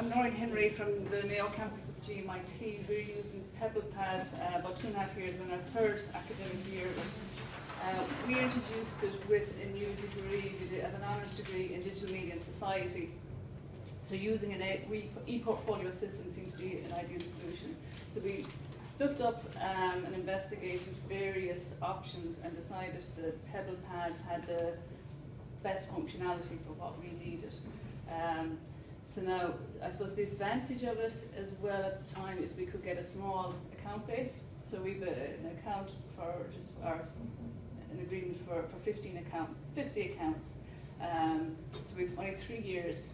I'm Noreen Henry from the Mayo campus of GMIT. We're using PebblePad about 2.5 years, we're in our third academic year. We introduced it with a new degree, we have an honours degree in digital media and society. So using an e-portfolio system seems to be an ideal solution. So we looked up and investigated various options and decided that PebblePad had the best functionality for what we needed. So now, I suppose the advantage of it as well at the time is we could get a small account base. So we've an account for just an agreement for 50 accounts. So we've only 3 years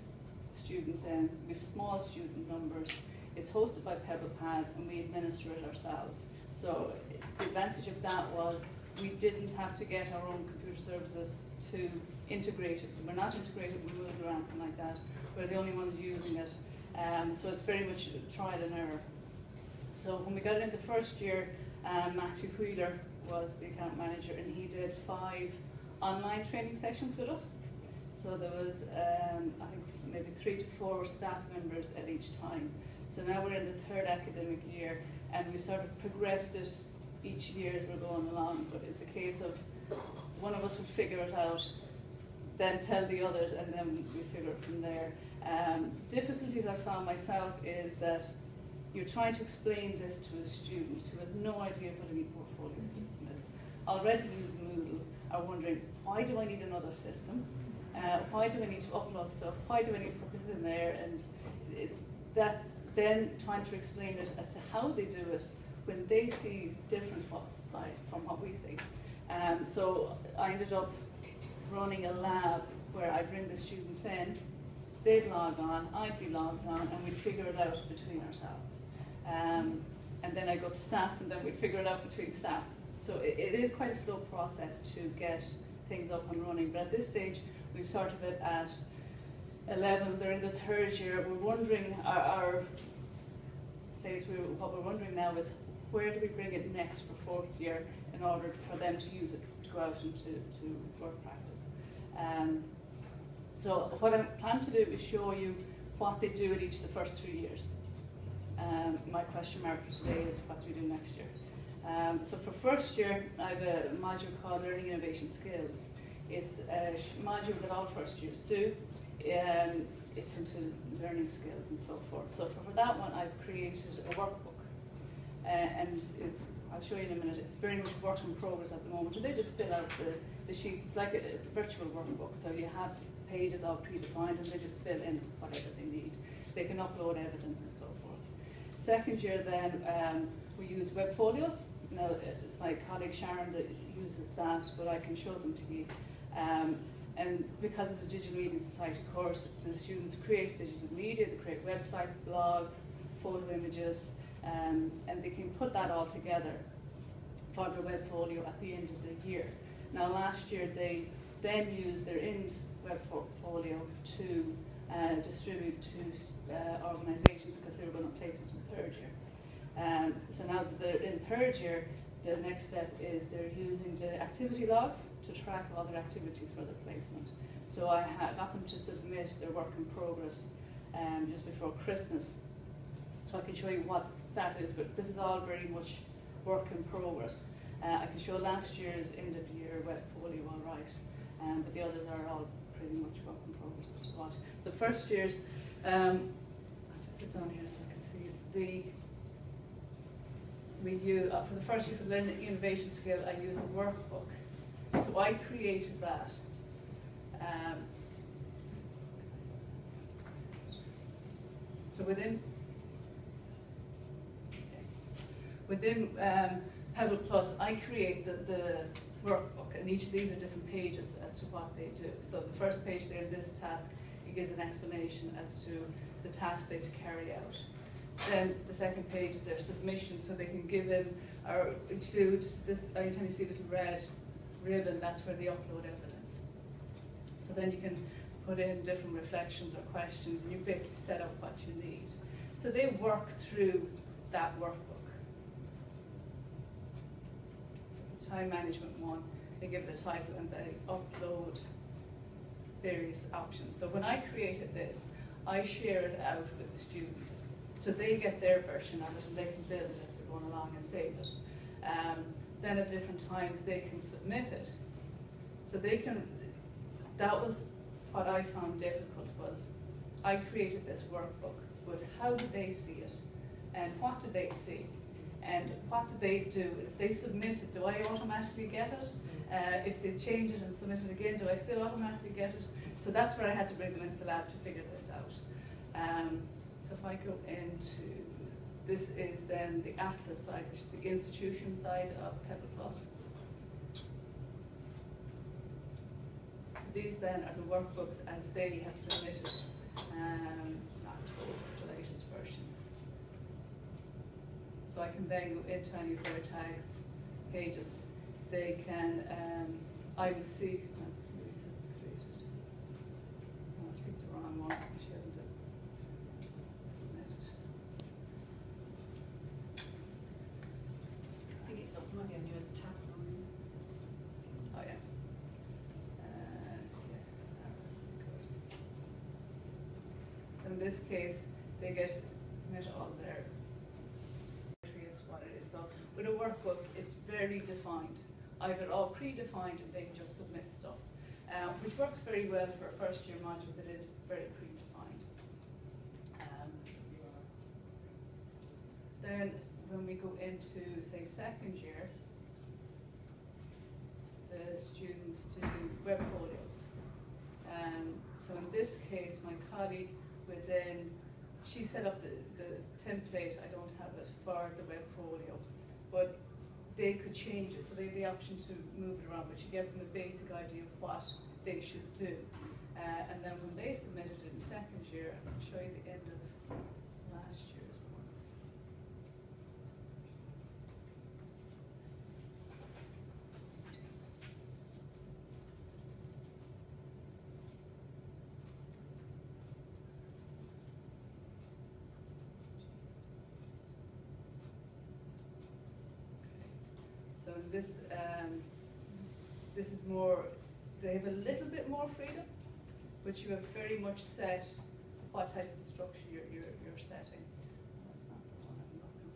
students in, we've small student numbers. It's hosted by PebblePad and we administer it ourselves. So the advantage of that was we didn't have to get our own computer services to integrate it. So we're not integrated with Moodle or anything like that. We're the only ones using it. So it's very much trial and error. So when we got it in the first year, Matthew Wheeler was the account manager and he did 5 online training sessions with us. So there was, I think, maybe 3 to 4 staff members at each time. So now we're in the third academic year and we sort of progressed it each year as we're going along, but it's a case of one of us would figure it out, then tell the others, and then we figure it from there. Difficulties I found myself is that you're trying to explain this to a student who has no idea what an e-portfolio system is. Already use Moodle, are wondering, why do I need another system? Why do I need to upload stuff? Why do I need to put this in there? And that's then trying to explain it as to how they do it when they see different from what we see. So I ended up running a lab where I'd bring the students in, they'd log on, I'd be logged on, and we'd figure it out between ourselves. And then I'd go to staff, and then we'd figure it out between staff. So it is quite a slow process to get things up and running, but at this stage, we've started it at 11, they're in the third year. We're wondering, our place, what we're wondering now is, where do we bring it next for fourth year in order for them to use it to go out into work practice? So what I plan to do is show you what they do at each of the first 3 years. My question mark for today is, what do we do next year? So for first year, I have a module called Learning Innovation Skills. It's a module that all first years do. It's into learning skills and so forth. So for that one, I've created a workbook. And I'll show you in a minute, it's very much work in progress at the moment. And they just fill out the sheets. It's like it's a virtual workbook, so you have pages all predefined and they just fill in whatever they need. They can upload evidence and so forth. Second year then, we use web folios. Now, it's my colleague Sharon that uses that, but I can show them to you. And because it's a digital media and society course, the students create digital media, they create websites, blogs, photo images, and they can put that all together for their web folio at the end of the year. Now last year they then used their end web folio to distribute to organisations because they were going to place it in third year. So now that they're in third year, the next step is they're using the activity logs to track all their activities for their placement. So I got them to submit their work in progress just before Christmas. So I can show you what that is, but this is all very much work in progress. I can show last year's end of year web folio all right, but the others are all pretty much work in progress as to what. So first year's, I'll just sit down here so I can see for the first year for the learning innovation skill, I used the workbook. So I created that. So within Pebble Plus, I create the workbook, and each of these are different pages as to what they do. So the first page there, this task, it gives an explanation as to the task they to carry out. Then the second page is their submission, so they can give in or include this. Anytime you see a little red ribbon, that's where they upload evidence. So then you can put in different reflections or questions, and you basically set up what you need. So they work through that workbook. So the time management one, they give it a title and they upload various options. So when I created this, I share it out with the students. So they get their version of it and they can build it as they're going along and save it. Then at different times they can submit it. So they can, that was what I found difficult, was I created this workbook, but how do they see it? And what do they see? And what do they do? If they submit it, do I automatically get it? If they change it and submit it again, do I still automatically get it? So that's where I had to bring them into the lab to figure this out. So if I go into, this is then the Atlas side, which is the institution side of Pebble+. So these then are the workbooks as they have submitted October, the latest version. So I can then go into any of their tags, pages. They can, I will see, I picked the wrong one, she hasn't submitted. I think it's up maybe on your tab. Oh yeah. So in this case, they get submit all their is what it is. So with a workbook, it's very defined. I have it all predefined and they just submit stuff, which works very well for a first year module that is very predefined. Then when we go into, say, second year, the students do web folios. So in this case, my colleague would then, she set up the template, I don't have it, for the web folio, but they could change it, so they had the option to move it around, but she gave them a basic idea of what they should do. And then when they submitted it in second year, I'll show you the end of last year's ones. So this is more, they have a little bit more freedom, but you have very much set what type of structure you're setting. That's not the one I'm looking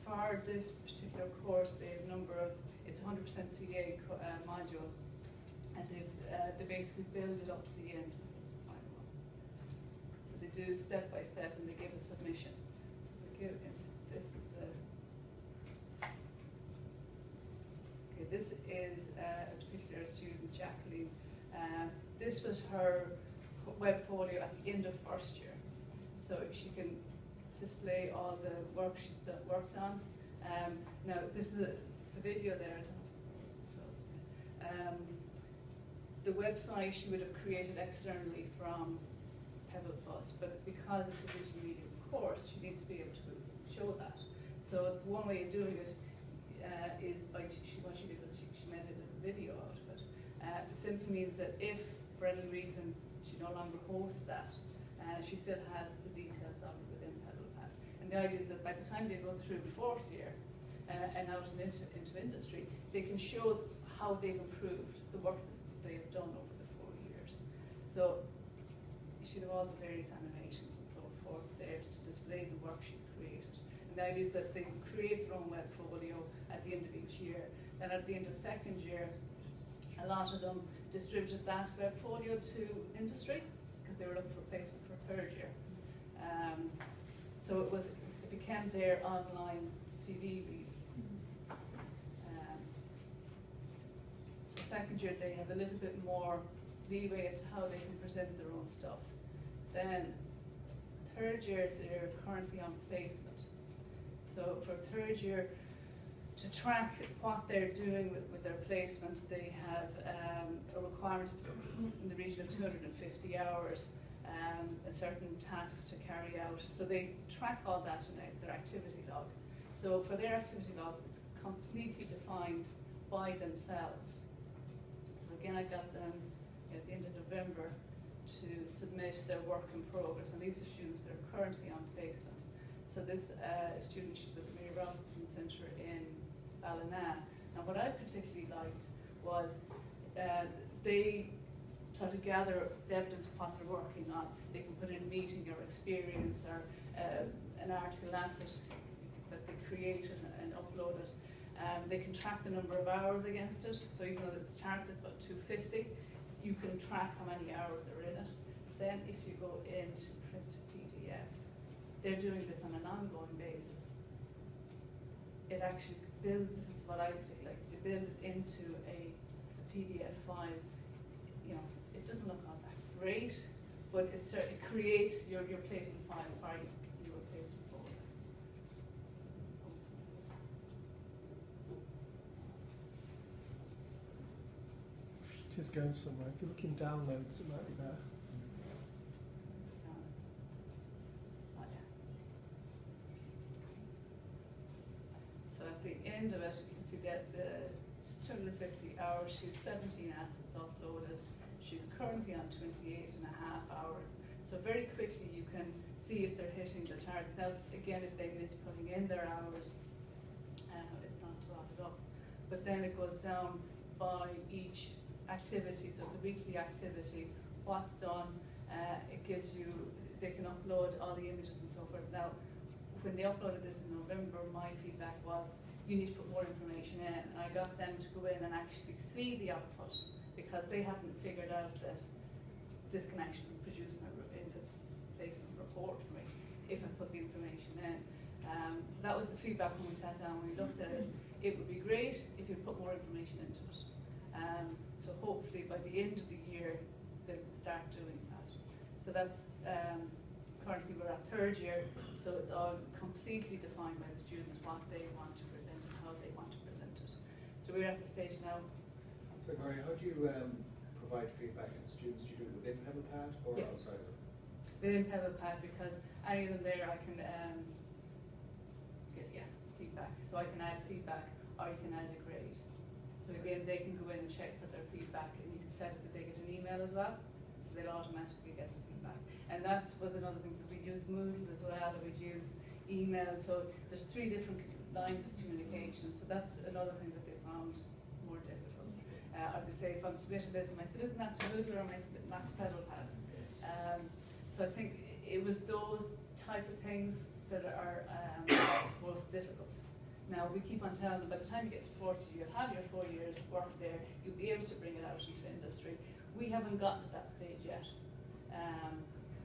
for. For this particular course, they have a number of, it's 100% CA module, and they basically build it up to the end. So they do step by step, and they give a submission. So we give into, this is the, okay, this is a particular student, Jacqueline. This was her web folio at the end of first year. So she can display all the work she's worked on. Now, this is the video there. I don't know if the website she would have created externally from Pebble+, but because it's a visual medium course, she needs to be able to show that. So one way of doing it is by, what she did was she made a little video out of it. It simply means that if, for any reason, she no longer hosts that, she still has the details of it within PebblePad. And the idea is that by the time they go through fourth year and out and into industry, they can show how they've improved the work that they have done over the 4 years. So you should have all the various animations and so forth there to display the work she's created. And the idea is that they create their own web folio at the end of each year. Then at the end of second year, a lot of them distributed that web folio to industry because they were looking for placement for third year. So it became their online CV read. So second year they have a little bit more leeway as to how they can present their own stuff. Then third year they're currently on placement. So for third year, to track what they're doing with their placement, they have a requirement of in the region of 250 hours, a certain task to carry out. So they track all that in their activity logs. So for their activity logs, it's completely defined by themselves. So again, I got them at the end of November to submit their work in progress, and these are students that are currently on placement. So this student, she's with the Mary Robinson Centre in Ballina. Now what I particularly liked was they sort of gather the evidence of what they're working on. They can put in a meeting or experience or an article asset that they created and upload it. They can track the number of hours against it. So even though it's charted as about 250, you can track how many hours are in it. Then if you go into print to PDF, they're doing this on an ongoing basis. It actually builds, this is what I particularly like, they build it into a PDF file. You know, it doesn't look all that great, but it creates your placement file for your placement folder. It is going somewhere. If you're looking downloads, it might be there. So at the end of it, you can see that the 250 hours, she had 17 assets uploaded. She's currently on 28.5 hours. So very quickly you can see if they're hitting the target. Now, again, if they miss putting in their hours, it's not divided up. But then it goes down by each activity. So it's a weekly activity. What's done, it gives you, they can upload all the images and so forth. Now, when they uploaded this in November, my feedback was, you need to put more information in. And I got them to go in and actually see the output, because they hadn't figured out that this can actually produce my placement report for me if I put the information in. So that was the feedback when we sat down and we looked at it. It would be great if you put more information into it. So hopefully by the end of the year, they'll start doing that. So that's, currently we're at third year, so it's all completely defined by the students what they want to present and how they want to present it. So we're at the stage now. So Noreen, how do you provide feedback to the students? Do you do it within PebblePad or outside of it? Within PebblePad, because any of them there I can get feedback. So I can add feedback or you can add a grade. So again, they can go in and check for their feedback, and you can set it that they get an email as well. So they'll automatically get the feedback. And that was another thing, because we use Moodle as well, and we use email. So there's 3 different lines of communication. So that's another thing that they found more difficult. I would say if I'm submitting this, am I submitting that to Moodle or am I submitting that to PebblePad? So I think it was those type of things that are most difficult. Now we keep on telling them, by the time you get to 40, you'll have your 4 years work there, you'll be able to bring it out into industry. We haven't gotten to that stage yet.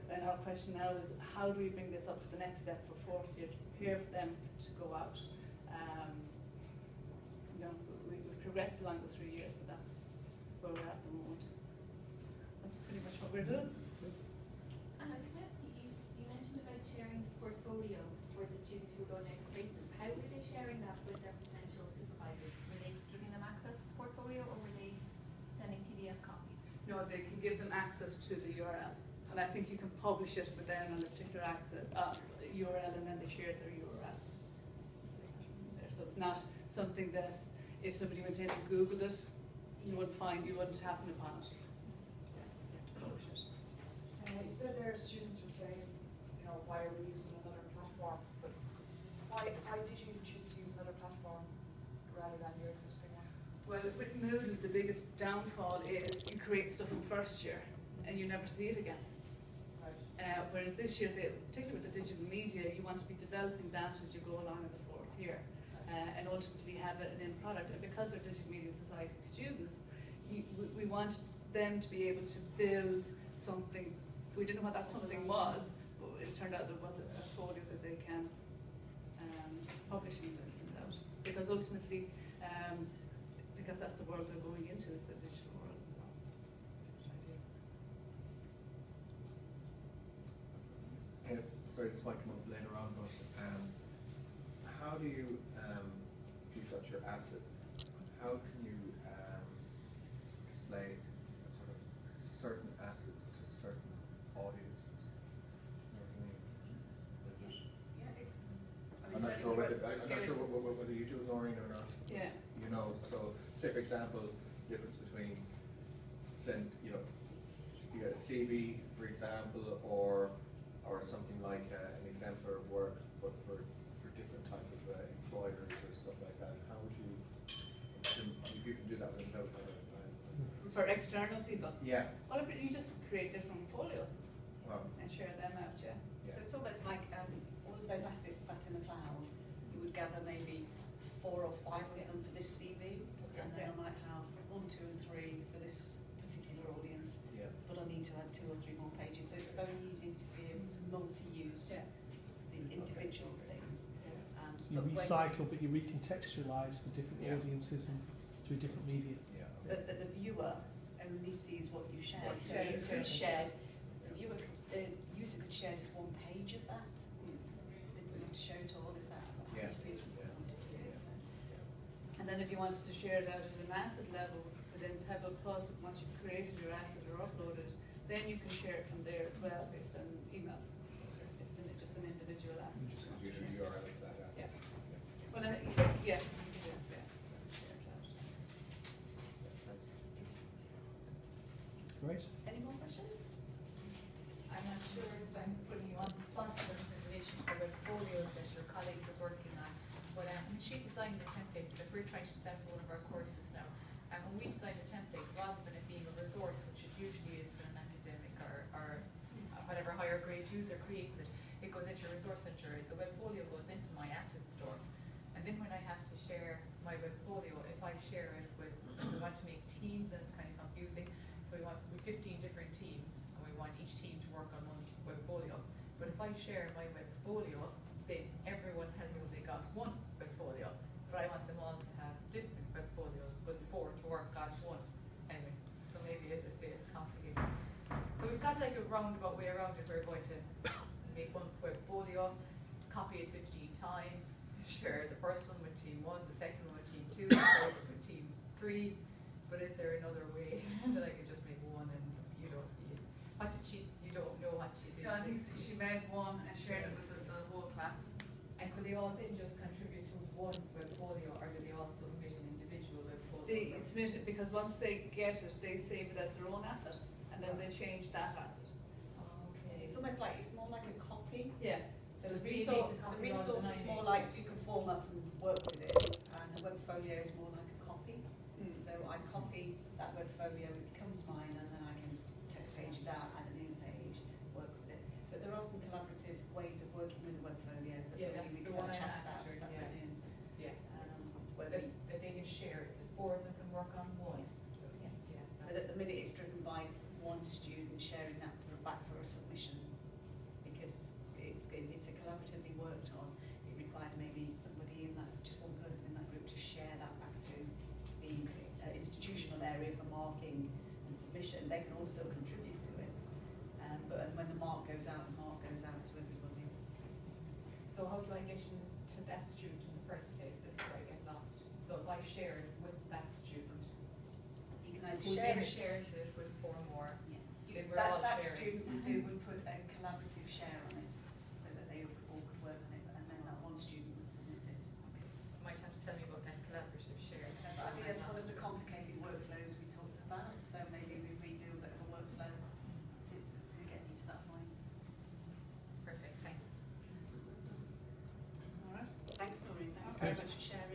And our question now is, how do we bring this up to the next step for 4th year to prepare for them to go out? You know, we've progressed along the 3 years, but that's where we're at the moment. That's pretty much what we're doing. Can I ask you, you mentioned about sharing the portfolio for the students who were going out to placement. How were they sharing that with their potential supervisors? Were they giving them access to the portfolio, or were they sending PDF copies? No, they can give them access to the URL. And I think you can publish it with them on a particular URL, and then they share their URL. So it's not something that if somebody went in and Googled it, you wouldn't happen upon it. You have to publish it. You said there students were saying, you know, why are we using another platform? But why did you choose to use another platform rather than your existing one? Well, with Moodle, the biggest downfall is you create stuff in first year and you never see it again. Right. Whereas this year, particularly with the digital media, you want to be developing that as you go along in the 4th year, and ultimately have an end product. And because they're digital media society students, we want them to be able to build something. We didn't know what that something was, but it turned out there was a folio that they can publish and send out. Because ultimately, because that's the world they're going into, is the digital world. So that's what I do. Sorry, this might come up later on, but how do you, you've got your assets, how can you display sort of certain assets to certain audiences? You know what I mean? I'm not sure whether you do, Noreen, or not. Yeah. You know, so say for example, difference between you got a CV, for example, or something like an exemplar of work, but for different type of employers or stuff like that. How would you, if you can do that with no kind of For external people. Yeah. Well, you just create different folios Well, and share them out, yeah. yeah. So it's almost like all of those assets sat in the cloud, you would gather maybe 4 or 5 of them for this CV, Okay. and then I might have 1, 2 and 3 for this particular audience, Yeah. but I need to add 2 or 3 more pages, so it's very easy to be able to multi-use Yeah. the individual things. So you But when- recycle, but you recontextualize for different Yeah. audiences and through different media. Yeah. But the viewer only sees what you shared. What So you you shared. could share, the user could share just 1 page of that. They wouldn't have to show it all if that Yeah. happened to be just what they wanted to do. Yeah. And then if you wanted to share it out at an asset level within Pebble Plus, once you've created your asset or uploaded it, then you can share it from there as well based on emails. It's just an individual asset. Just use your URL for that asset. Yeah. Well, yeah, yes, yeah. Share it out. Great. Any more questions? I'm not sure if I'm putting you on the spot, but it's in relation to the portfolio that your colleague was working on. But she designed the template because we're trying to do that for one of our courses now. And when we design the template, rather than it being a resource, which it usually is when an academic or whatever higher grade user creates it, it goes into your resource center. The webfolio goes into my asset store. And then when I have to share my webfolio, if I share it with, we want to make teams, and it's kind of confusing. So we want 15 different teams, and we want each team to work on one webfolio. But if I share my webfolio, then everyone has only got one webfolio. But I want them all to have different webfolios, but 4 to work on one. Anyway, so maybe it's complicated. So we've got like a roundabout way around it. We're going to make one webfolio, copy it 15 times, share the first one with team 1, the second one with team 2, the third one with team 3. But is there another way that I could just make one and you don't know what she did? No, I think she made one and shared it with the whole class. And could they all then just contribute to one webfolio, or do they all submit an individual webfolio? They submit it because once they get it, they save it as their own asset, and then they change that asset. Okay. It's almost like, it's more like a copy. Yeah. So the So you resource, make the copy the resource rather is than I more make like it. you can form up and work with it, and the webfolio is more like a copy. So I copy that webfolio, it becomes mine, and then I can take pages out, add a new page, work with it. But there are some collaborative ways of working with the webfolio that Yeah, maybe that's we the could one I chat had about this actually, yeah. afternoon. Yeah. Where That they can share it, the 4 of them can work on one. Yes. Yeah. But at the minute, it's driven by one student sharing that back for a submission, because it's a collaboratively worked on. It requires maybe somebody in that, just one person in that group to share that back to the institutional area for marking and submission. They can all still contribute to it, but when the mark goes out to everybody. So how do I get to that student in the first place? This is where I get lost. So if I share it with that student, You can either who share then it. shares it with 4 more, Yeah. then we're all That sharing. student would put a collaborative share on it, so that they all could work on it, and then that one student would submit it. You might have to tell me about that collaborative share. So I think that's one of the complicated workflows we talked about, so maybe we do a bit of a workflow to get you to that point. Perfect, thanks. All right. Thanks, Noreen, thanks Okay. very much for sharing.